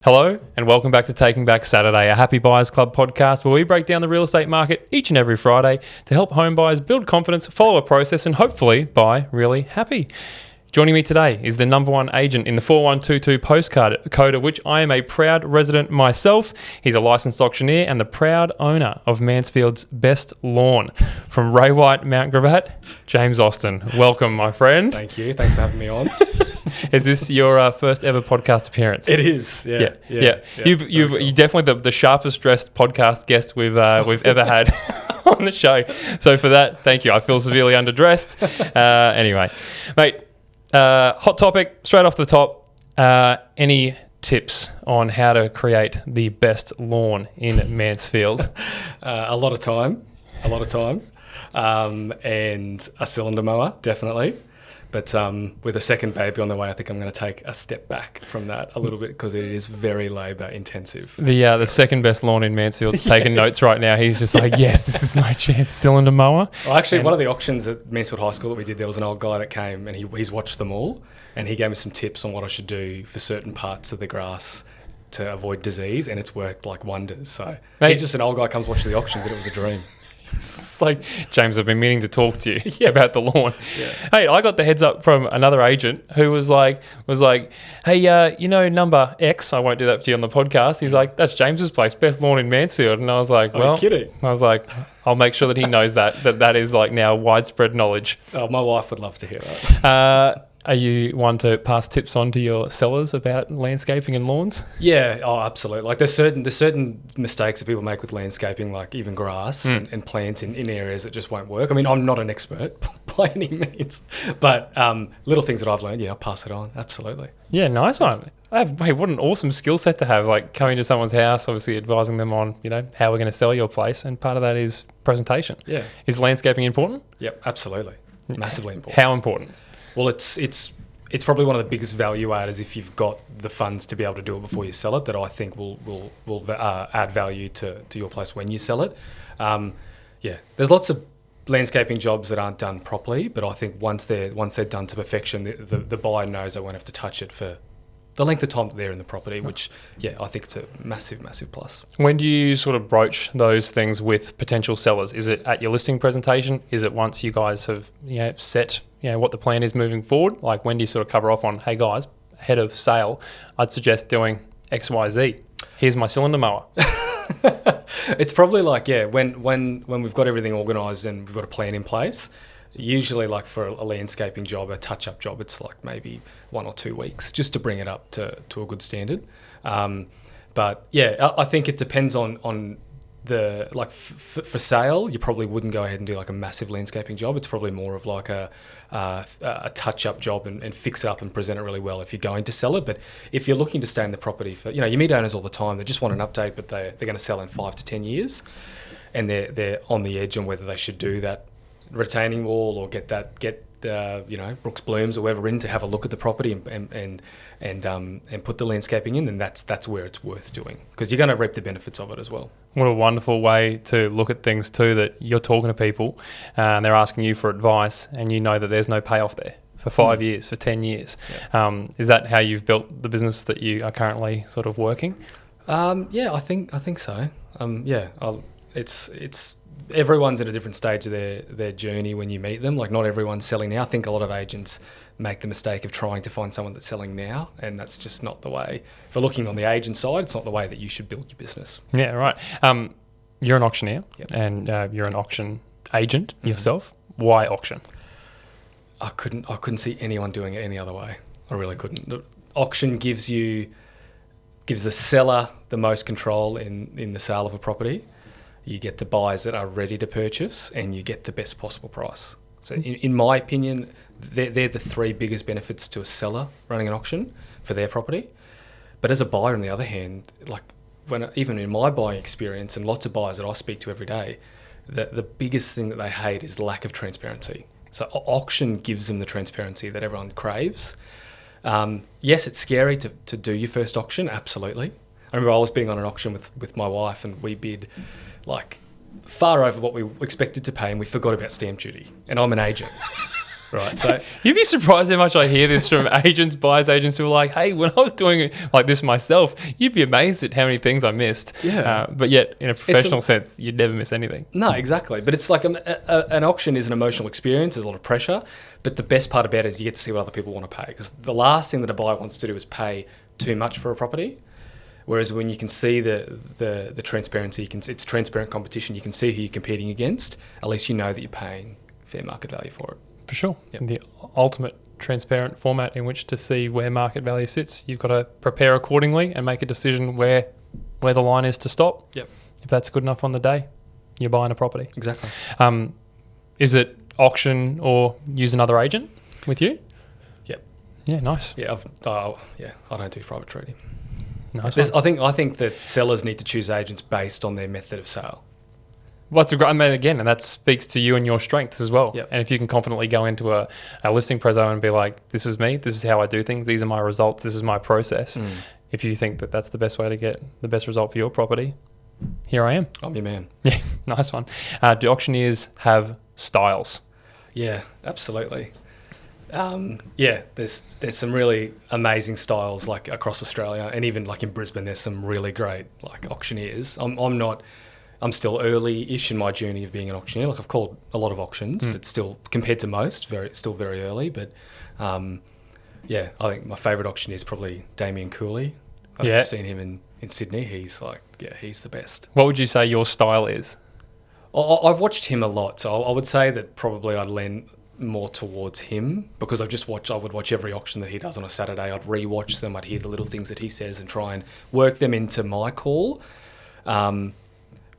Hello and welcome back to Taking Back Saturday, a Happy Buyers Club podcast where we break down the real estate market each and every Friday to help home buyers build confidence, follow a process and hopefully buy really happy. Joining me today is the number one agent in the 4122 postcode code of which I am a proud resident myself. He's a licensed auctioneer and the proud owner of Mansfield's best lawn. From Ray White Mount Gravatt, James Austin. Welcome, my friend. Thank you. Thanks for having me on. Is this your first ever podcast appearance? It is. Yeah. You're definitely the sharpest dressed podcast guest we've ever had on the show. So for that, thank you. I feel severely underdressed. Anyway, mate, hot topic straight off the top. Any tips on how to create the best lawn in Mansfield? A lot of time, and a cylinder mower, definitely. But with a second baby on the way, I think I'm going to take a step back from that a little bit because it is very labour intensive. The second best lawn in Mansfield's taking notes right now. He's just like, yes, this is my chance. Cylinder mower. Well, actually, one of the auctions at Mansfield High School that we did, there was an old guy that came and he's watched them all, and he gave me some tips on what I should do for certain parts of the grass to avoid disease, and it's worked like wonders. So he's just an old guy comes watch the auctions, and it was a dream. It's like, James, I've been meaning to talk to you about the lawn. Yeah. Hey, I got the heads up from another agent who was like, hey, number X, I won't do that to you on the podcast. He's like, that's James's place, best lawn in Mansfield. And I was like, well, are you kidding? I was like, I'll make sure that he knows that is like now widespread knowledge. Oh, my wife would love to hear that. Are you one to pass tips on to your sellers about landscaping and lawns? Yeah, absolutely. Like there's certain mistakes that people make with landscaping, like even grass and plants in areas that just won't work. I mean, I'm not an expert by any means, but little things that I've learned, I'll pass it on. Absolutely. Yeah, nice one. Hey, what an awesome skill set to have, like coming to someone's house, obviously advising them on, how we're going to sell your place, and part of that is presentation. Yeah. Is landscaping important? Yep, absolutely. Massively important. How important? Well, it's probably one of the biggest value adders if you've got the funds to be able to do it before you sell it, that I think will add value to your place when you sell it. There's lots of landscaping jobs that aren't done properly, but I think once they're done to perfection, the buyer knows they won't have to touch it for the length of time that they're in the property, which, I think it's a massive, massive plus. When do you sort of broach those things with potential sellers? Is it at your listing presentation? Is it once you guys have set what the plan is moving forward? Like when do you sort of cover off on, hey guys, ahead of sale, I'd suggest doing X, Y, Z. Here's my cylinder mower. It's probably like, when we've got everything organised and we've got a plan in place, usually like for a landscaping job, a touch-up job, it's like maybe 1 or 2 weeks just to bring it up to a good standard. But I think it depends on the, like for sale, you probably wouldn't go ahead and do like a massive landscaping job. It's probably more of like a touch-up job and fix it up and present it really well if you're going to sell it. But if you're looking to stay in the property for, you meet owners all the time, they just want an update, but they're going to sell in 5 to 10 years, and they're on the edge on whether they should do that retaining wall or get Brooks Blooms or whoever in to have a look at the property and put the landscaping in, then that's where it's worth doing, because you're going to reap the benefits of it as well. What a wonderful way to look at things too, that you're talking to people and they're asking you for advice and you know that there's no payoff there for 5 years, for 10 years. Yeah. Is that how you've built the business that you are currently sort of working? I think so. It's everyone's at a different stage of their journey when you meet them. Like not everyone's selling now. I think a lot of agents make the mistake of trying to find someone that's selling now, and that's just not the way. If you're looking on the agent side, it's not the way that you should build your business. Yeah, right. You're an auctioneer, and you're an auction agent yourself. Why auction? I couldn't see anyone doing it any other way. I really couldn't. The auction gives the seller the most control in the sale of a property. You get the buyers that are ready to purchase, and you get the best possible price. So in my opinion, they're the 3 biggest benefits to a seller running an auction for their property. But as a buyer, on the other hand, like even in my buying experience and lots of buyers that I speak to every day, the biggest thing that they hate is lack of transparency. So auction gives them the transparency that everyone craves. Yes, it's scary to do your first auction, absolutely. I remember I was being on an auction with my wife, and we bid like far over what we expected to pay, and we forgot about stamp duty. And I'm an agent. right? So You'd be surprised how much I hear this from agents, buyers agents who are like, hey, when I was doing it like this myself, you'd be amazed at how many things I missed. Yeah. But yet, in a professional sense, you'd never miss anything. no, exactly. But it's like an auction is an emotional experience. There's a lot of pressure. But the best part about it is you get to see what other people want to pay. Because the last thing that a buyer wants to do is pay too much for a property. Whereas when you can see the transparency, it's transparent competition. You can see who you're competing against. At least you know that you're paying fair market value for it. For sure. Yep. The ultimate transparent format in which to see where market value sits. You've got to prepare accordingly and make a decision where the line is to stop. Yep. If that's good enough on the day, you're buying a property. Exactly. Is it auction or use another agent with you? Yep. Yeah, nice. Yeah. I don't do private trading. Nice. I think that sellers need to choose agents based on their method of sale. What's a great, I mean, again, and that speaks to you and your strengths as well. Yep. And if you can confidently go into a listing prezzo and be like, this is me, this is how I do things, these are my results, this is my process. If you think that that's the best way to get the best result for your property, here I am. I'm your man. Yeah, nice one. Do auctioneers have styles? Yeah, absolutely. There's some really amazing styles like across Australia, and even like in Brisbane, there's some really great like auctioneers. I'm still early-ish in my journey of being an auctioneer. Like I've called a lot of auctions, but still compared to most, still very early. But I think my favourite auctioneer is probably Damien Cooley. I've seen him in Sydney. He's the best. What would you say your style is? I've watched him a lot, so I would say that probably I'd lean more towards him because I would watch every auction that he does on a Saturday. I'd re-watch them. I'd hear the little things that he says and try and work them into my call.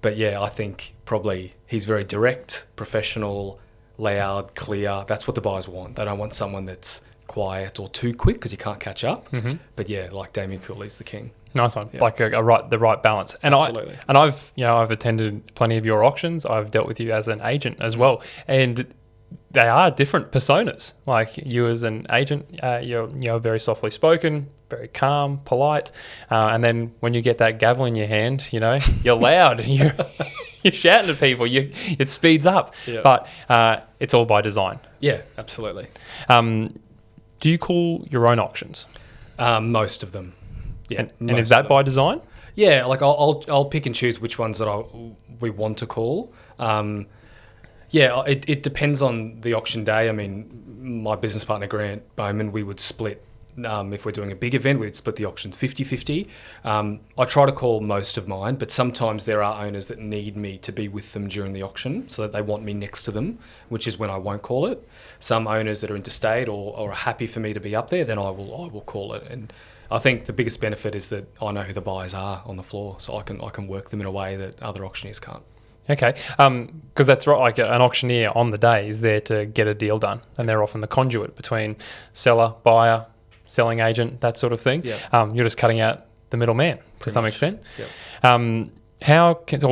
But yeah, I think probably he's very direct, professional, loud, clear. That's what the buyers want. They don't want someone that's quiet or too quick because you can't catch up. Mm-hmm. But yeah, like Damien Cooley's the king. Nice one. Yeah. Like the right balance. And Absolutely. I've attended plenty of your auctions. I've dealt with you as an agent as well. And they are different personas. Like you as an agent, you're very softly spoken, very calm, polite. And then when you get that gavel in your hand, you're loud. You're shouting at people. It speeds up. Yeah. But it's all by design. Yeah, absolutely. Do you call your own auctions? Most of them. Yeah. And is that by design? Yeah, like I'll pick and choose which ones that we want to call. It depends on the auction day. I mean, my business partner, Grant Bowman, we would split. If we're doing a big event, we'd split the auctions 50-50. I try to call most of mine, but sometimes there are owners that need me to be with them during the auction so that they want me next to them, which is when I won't call it. Some owners that are interstate or are happy for me to be up there, then I will call it. And I think the biggest benefit is that I know who the buyers are on the floor, so I can work them in a way that other auctioneers can't. Okay, because that's right. Like an auctioneer on the day is there to get a deal done, and they're often the conduit between seller, buyer, selling agent, that sort of thing. Yeah. You're just cutting out the middleman to some extent. Yep.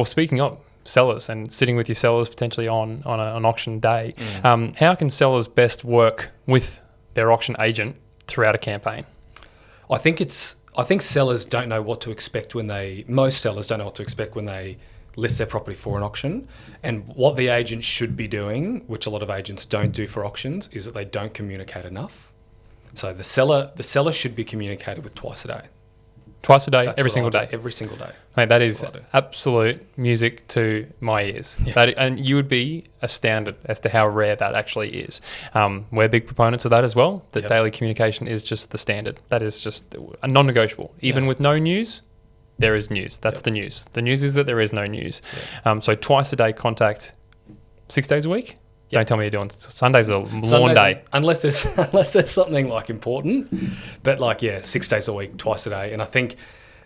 Speaking of sellers and sitting with your sellers potentially on an auction day, how can sellers best work with their auction agent throughout a campaign? I think sellers don't know what to expect most sellers don't know what to expect when they list their property for an auction. And what the agent should be doing, which a lot of agents don't do for auctions, is that they don't communicate enough. So the seller should be communicated with twice a day. Twice a day, That's every what single I do, day. Every single day. Mate, that is what I do. absolute music to my ears. Yeah. And you would be astounded as to how rare that actually is. We're big proponents of that as well. That daily communication is just the standard. That is just a non-negotiable. Even with no news, there is news. That's the news. The news is that there is no news. Yeah. So twice a day contact, 6 days a week? Don't tell me you're doing Sunday's a lawn day. Unless there's something like important. But 6 days a week, twice a day. And I think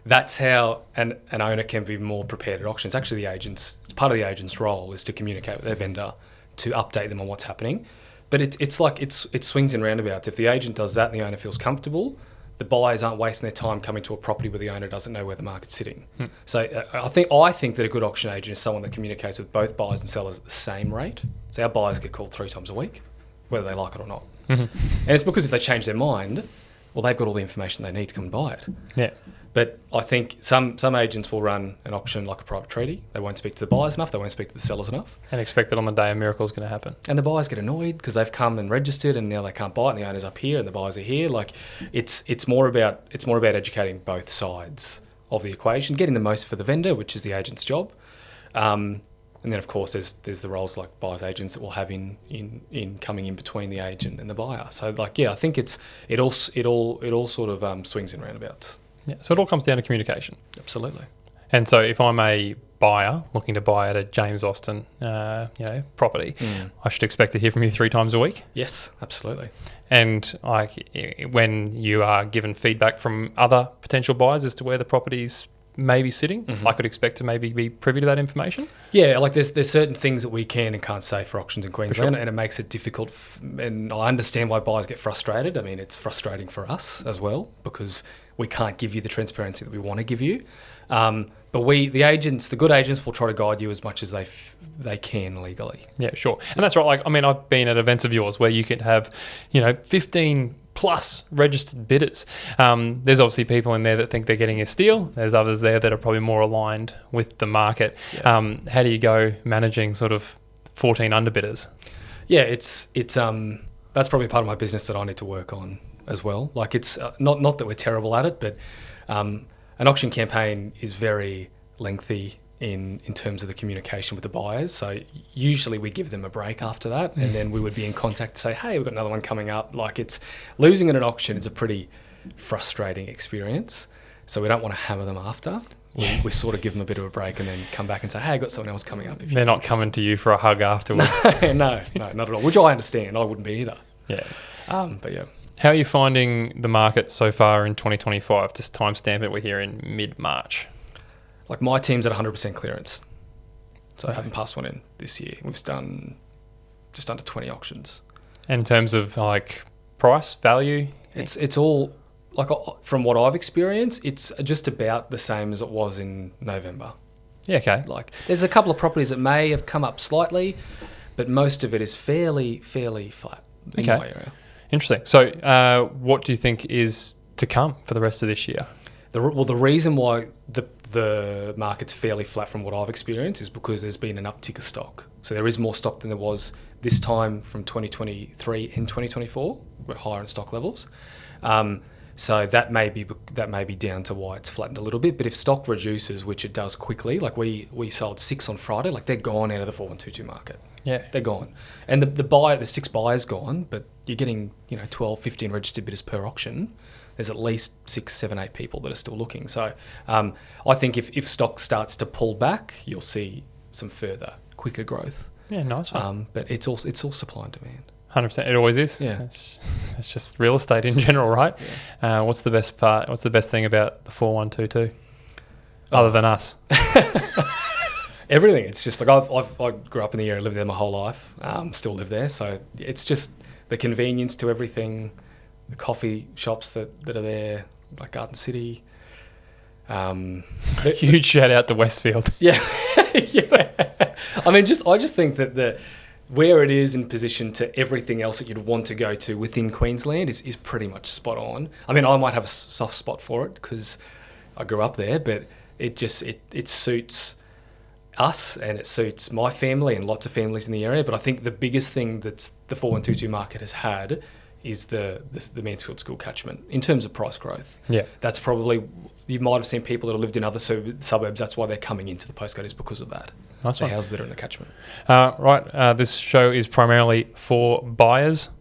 that's how an owner can be more prepared at auctions. Actually, it's part of the agent's role is to communicate with their vendor, to update them on what's happening. But it swings and roundabouts. If the agent does that and the owner feels comfortable, the buyers aren't wasting their time coming to a property where the owner doesn't know where the market's sitting. So I think that a good auction agent is someone that communicates with both buyers and sellers at the same rate. So our buyers get called 3 times a week, whether they like it or not. Mm-hmm. And it's because if they change their mind, well, they've got all the information they need to come and buy it. Yeah. But I think some agents will run an auction like a private treaty. They won't speak to the buyers enough. They won't speak to the sellers enough. And expect that on the day a miracle is going to happen. And the buyers get annoyed because they've come and registered and now they can't buy it and the owner's up here and the buyers are here. Like it's more about educating both sides of the equation, getting the most for the vendor, which is the agent's job. And then of course there's the roles like buyers agents that we'll have in coming in between the agent and the buyer. So like I think it all sort of swings and roundabouts. Yeah. So it all comes down to communication. Absolutely. And so if I'm a buyer looking to buy at a James Austin property, I should expect to hear from you 3 times a week. Yes, absolutely. And like when you are given feedback from other potential buyers as to where the property's maybe sitting, I could expect to maybe be privy to that information. Yeah, like there's certain things that we can and can't say for auctions in Queensland, sure. and it makes it difficult. And I understand why buyers get frustrated. I mean, it's frustrating for us as well because we can't give you the transparency that we want to give you. But the good agents will try to guide you as much as they can legally. Yeah, sure. And that's right. Like, I mean, I've been at events of yours where you could have, 15 plus registered bidders. There's obviously people in there that think they're getting a steal. There's others there that are probably more aligned with the market. Yeah. How do you go managing sort of 14 underbidders? Yeah, it's that's probably part of my business that I need to work on as well. Like it's not that we're terrible at it, but an auction campaign is very lengthy in terms of the communication with the buyers. So usually we give them a break after that, and then we would be in contact to say, hey, we've got another one coming up. Like it's losing at an auction is a pretty frustrating experience. So we don't want to hammer them after. We sort of give them a bit of a break and then come back and say, hey, I've got someone else coming up. They're not coming to you for a hug afterwards. No, not at all. Which I understand. I wouldn't be either. Yeah. But yeah. How are you finding the market so far in 2025? Just timestamp it, we're here in mid-March. Like my team's at 100% clearance. So I haven't passed one in this year. We've done just under 20 auctions. And in terms of like price, value? It's all, like from what I've experienced, it's just about the same as it was in November. Yeah, okay. Like there's a couple of properties that may have come up slightly, but most of it is fairly flat in my area. Interesting. So what do you think is to come for the rest of this year? The reason why the market's fairly flat from what I've experienced is because there's been an uptick of stock. So there is more stock than there was this time from 2023 and 2024. We're higher in stock levels. So that may be down to why it's flattened a little bit. But if stock reduces, which it does quickly, like we sold 6 on Friday, like they're gone out of the 4122 market. Yeah, they're gone. And the 6 buyers gone, but you're getting 12, 15 registered bidders per auction. There's at least 6, 7, 8 people that are still looking. So I think if stock starts to pull back, you'll see some further quicker growth. Yeah, nice one. But it's all supply and demand. 100%. It always is. Yeah. It's just real estate in general, right? Yeah. What's the best part? What's the best thing about the 4122? Other than us? Everything. It's just like I grew up in the area, lived there my whole life, still live there. So it's just the convenience to everything, the coffee shops that are there, like Garden City. Huge shout out to Westfield. Yeah. Yeah. I mean, I just think that where it is in position to everything else that you'd want to go to within Queensland is pretty much spot on. I mean, I might have a soft spot for it because I grew up there, but it suits us and it suits my family and lots of families in the area. But I think the biggest thing that's the 4122 market has had is the Mansfield School catchment in terms of price growth. Yeah, that's probably, you might have seen people that have lived in other suburbs. That's why they're coming into the postcode, is because of that. Nice one. The houses that are in the catchment. Right. This show is primarily for buyers.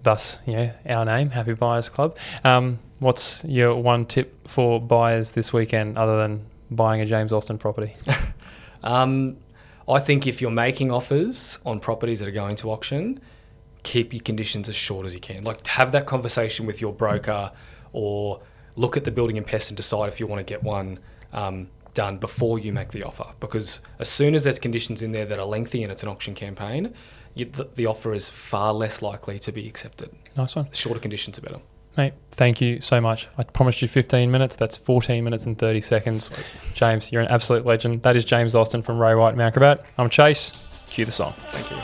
Thus, our name, Happy Buyers Club. What's your one tip for buyers this weekend, other than buying a James Austin property? I think if you're making offers on properties that are going to auction, keep your conditions as short as you can. Like, have that conversation with your broker, or look at the building and pest and decide if you want to get one done before you make the offer. Because as soon as there's conditions in there that are lengthy and it's an auction campaign, the offer is far less likely to be accepted. Nice one. The shorter conditions are better. Mate, thank you so much. I promised you 15 minutes. That's 14 minutes and 30 seconds. Sweet. James, you're an absolute legend. That is James Austin from Ray White Mount Gravatt. I'm Chase. Cue the song. Thank you.